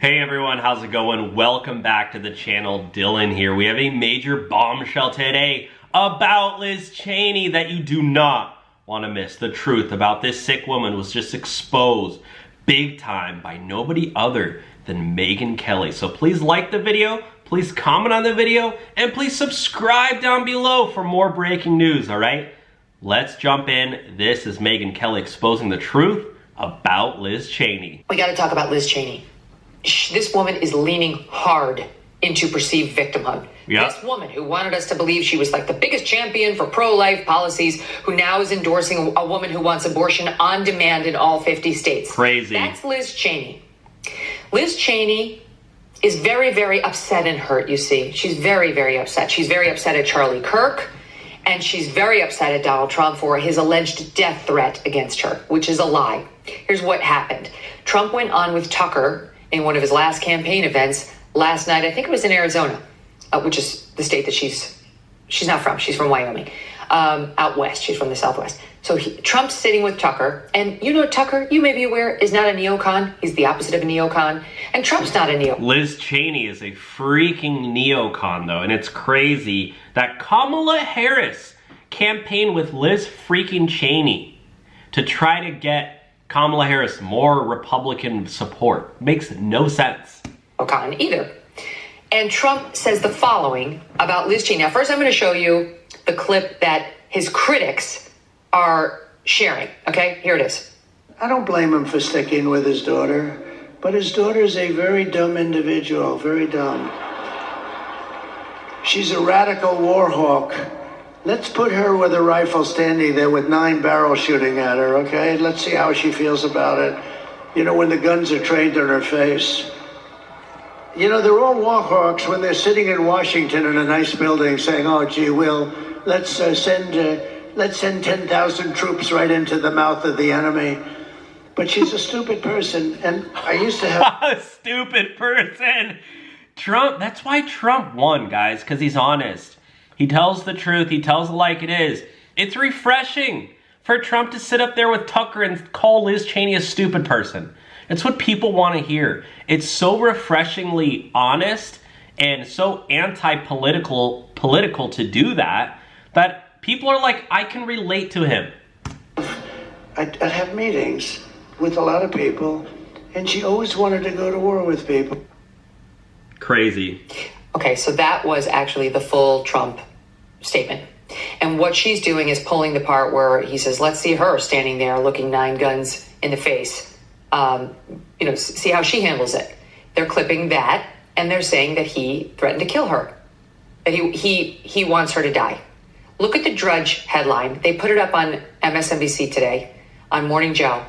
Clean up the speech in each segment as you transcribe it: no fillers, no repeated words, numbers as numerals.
Hey everyone, how's it going? Welcome back to the channel. Dylan here. We have a major bombshell today about Liz Cheney that you do not want to miss. The truth about this sick woman was just exposed big time by nobody other than Megyn Kelly. So please like the video, please comment on the video, and please subscribe down below for more breaking news, alright? Let's jump in. This is Megyn Kelly exposing the truth about Liz Cheney. We gotta talk about Liz Cheney. This woman is leaning hard into perceived victimhood. Yeah. This woman who wanted us to believe she was like the biggest champion for pro-life policies, who now is endorsing a woman who wants abortion on demand in all 50 states. Crazy. That's Liz Cheney. Liz Cheney is very, very upset and hurt, you see. She's very, very upset. She's very upset at Charlie Kirk, and she's very upset at Donald Trump for his alleged death threat against her, which is a lie. Here's what happened. Trump went on with Tucker in one of his last campaign events last night. I think it was in Arizona, which is the state that she's not from. She's from Wyoming, out west. She's from the Southwest. So Trump's sitting with Tucker, and you know Tucker, you may be aware, is not a neocon. He's the opposite of a neocon, and Trump's not a neocon. Liz Cheney is a freaking neocon, though, and it's crazy that Kamala Harris campaigned with Liz freaking Cheney to try to get Kamala Harris more Republican support. Makes no sense. Neocon either. And Trump says the following about Liz Cheney. Now, first I'm going to show you the clip that his critics are sharing. Okay, here it is. I don't blame him for sticking with his daughter, but his daughter is a very dumb individual, very dumb. She's a radical war hawk. Let's put her with a rifle standing there with 9 barrels shooting at her, okay? Let's see how she feels about it. You know, when the guns are trained on her face. You know, they're all war hawks when they're sitting in Washington in a nice building saying, oh, gee, let's send 10,000 troops right into the mouth of the enemy. But she's a stupid person, and I used to have... A stupid person! Trump, that's why Trump won, guys, because he's honest. He tells the truth. He tells it like it is. It's refreshing for Trump to sit up there with Tucker and call Liz Cheney a stupid person. It's what people want to hear. It's so refreshingly honest and so anti-political to do that people are like, I can relate to him. I'd have meetings with a lot of people, and she always wanted to go to war with people. Crazy. Okay, so that was actually the full Trump statement. And what she's doing is pulling the part where he says, let's see her standing there looking 9 guns in the face. See how she handles it. They're clipping that, and they're saying that he threatened to kill her. That he wants her to die. Look at the Drudge headline. They put it up on MSNBC today, on Morning Joe.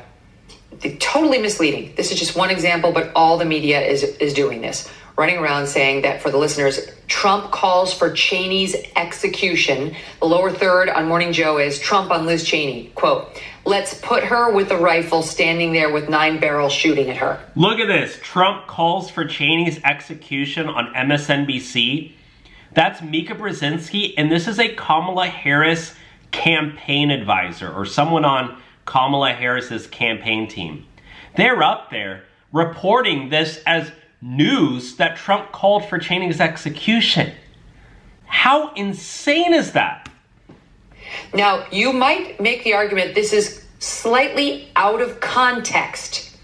They're totally misleading. This is just one example, but all the media is doing this. Running around saying that, for the listeners, Trump calls for Cheney's execution. The lower third on Morning Joe is Trump on Liz Cheney. Quote, let's put her with a rifle standing there with 9 barrels shooting at her. Look at this. Trump calls for Cheney's execution on MSNBC. That's Mika Brzezinski, and this is a Kamala Harris campaign advisor, or someone on Kamala Harris's campaign team. They're up there reporting this as news that Trump called for Cheney's execution. How insane is that? Now, you might make the argument this is slightly out of context.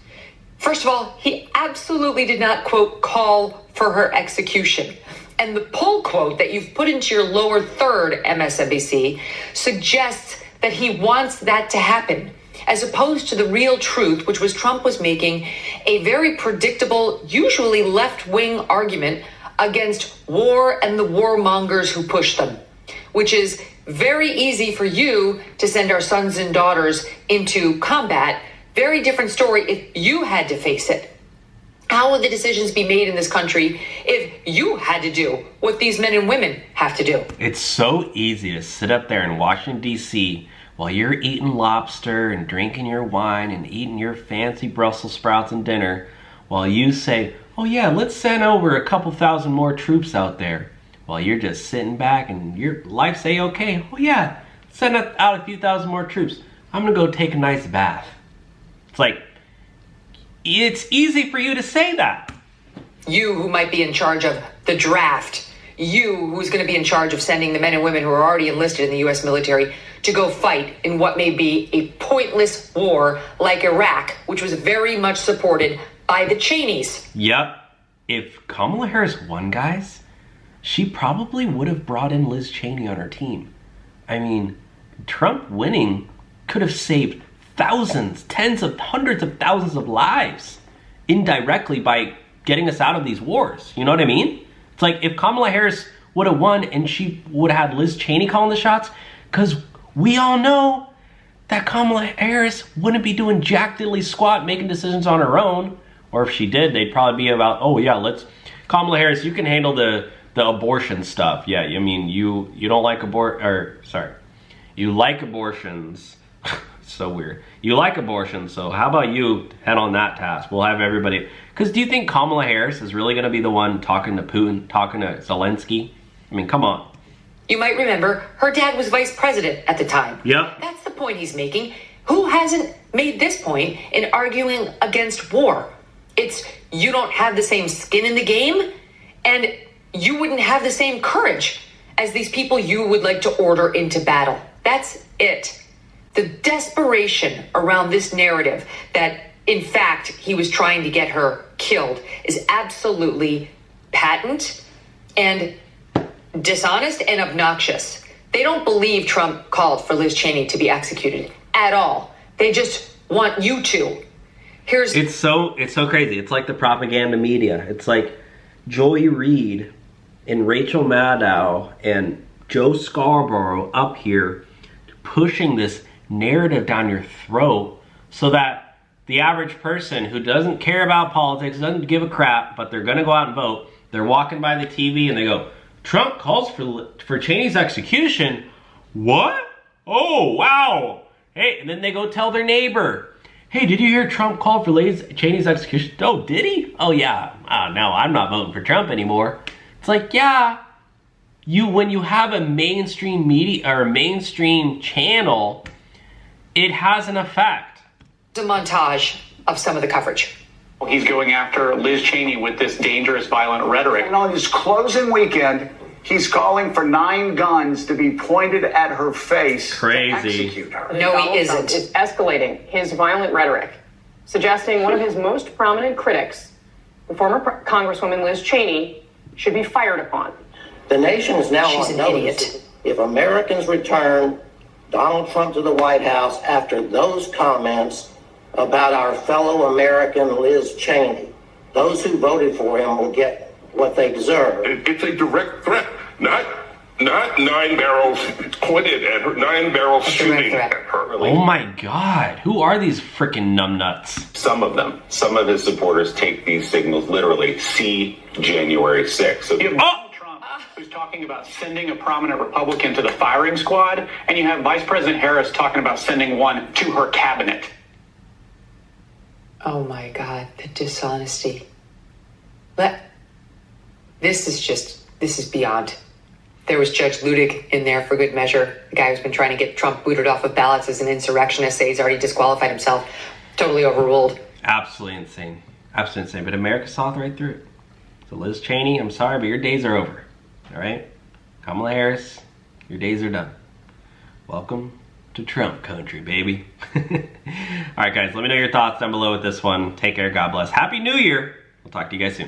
First of all, he absolutely did not, quote, call for her execution. And the pull quote that you've put into your lower third, MSNBC, suggests that he wants that to happen, as opposed to the real truth, which was Trump was making a very predictable, usually left-wing argument against war and the warmongers who push them, which is very easy for you to send our sons and daughters into combat. Very different story if you had to face it. How would the decisions be made in this country if you had to do what these men and women have to do? It's so easy to sit up there in Washington, D.C., while you're eating lobster and drinking your wine and eating your fancy Brussels sprouts and dinner, while you say, oh yeah, let's send over a couple thousand more troops out there, while you're just sitting back and your life say, okay, oh yeah, send out a few thousand more troops. I'm gonna go take a nice bath. It's like, it's easy for you to say that. You who might be in charge of the draft. You who's going to be in charge of sending the men and women who are already enlisted in the U.S. military to go fight in what may be a pointless war like Iraq, which was very much supported by the Cheneys. Yep. If Kamala Harris won, guys, she probably would have brought in Liz Cheney on her team. I mean, Trump winning could have saved thousands, tens of hundreds of thousands of lives indirectly by getting us out of these wars. You know what I mean? It's like if Kamala Harris would have won and she would have had Liz Cheney calling the shots, because we all know that Kamala Harris wouldn't be doing jack diddly squat making decisions on her own. Or if she did, they'd probably be about, oh yeah, Kamala Harris, you can handle the abortion stuff. Yeah, I mean, you don't like you like abortions. So weird. You like abortions, so how about you head on that task? We'll have everybody. Because do you think Kamala Harris is really going to be the one talking to Putin, talking to Zelensky? I mean, come on. You might remember her dad was vice president at the time. Yep. That's the point he's making. Who hasn't made this point in arguing against war? It's you don't have the same skin in the game, and you wouldn't have the same courage as these people you would like to order into battle. That's it. The desperation around this narrative that, in fact, he was trying to get her killed is absolutely patent and dishonest and obnoxious. They don't believe Trump called for Liz Cheney to be executed at all. They just want you to. It's so crazy. It's like the propaganda media. It's like Joy Reid and Rachel Maddow and Joe Scarborough up here pushing this narrative down your throat so that the average person who doesn't care about politics, doesn't give a crap, but they're going to go out and vote, they're walking by the TV and they go, Trump calls for Cheney's execution. What? Oh, wow. Hey, and then they go tell their neighbor, hey, did you hear Trump called for Liz Cheney's execution? Oh, did he? Oh, yeah. No, I'm not voting for Trump anymore. It's like, yeah, when you have a mainstream media or a mainstream channel, it has an effect. The montage of some of the coverage. He's going after Liz Cheney with this dangerous, violent rhetoric. And on his closing weekend, he's calling for 9 guns to be pointed at her face. Crazy. To execute her. No, he isn't. Is escalating his violent rhetoric, suggesting one of his most prominent critics, the former Congresswoman Liz Cheney, should be fired upon. The nation is now She's on an notice. idiot. If Americans return Donald Trump to the White House after those comments about our fellow American Liz Cheney, those who voted for him will get what they deserve. It's a direct threat, not 9 barrels pointed at her, 9 barrels shooting at her. Oh my God, who are these freaking numbnuts? Some of his supporters take these signals literally. See January 6th. So You have Donald Trump, who's talking about sending a prominent Republican to the firing squad, and you have Vice President Harris talking about sending one to her cabinet. Oh my God, the dishonesty. This is beyond. There was Judge Ludig in there for good measure. The guy who's been trying to get Trump booted off of ballots as an insurrectionist, say he's already disqualified himself. Totally overruled. Absolutely insane. Absolutely insane. But America saw right through it. So Liz Cheney, I'm sorry, but your days are over. All right? Kamala Harris, your days are done. Welcome to Trump country, baby. All right, guys, let me know your thoughts down below with this one. Take care. God bless. Happy New Year. We'll talk to you guys soon.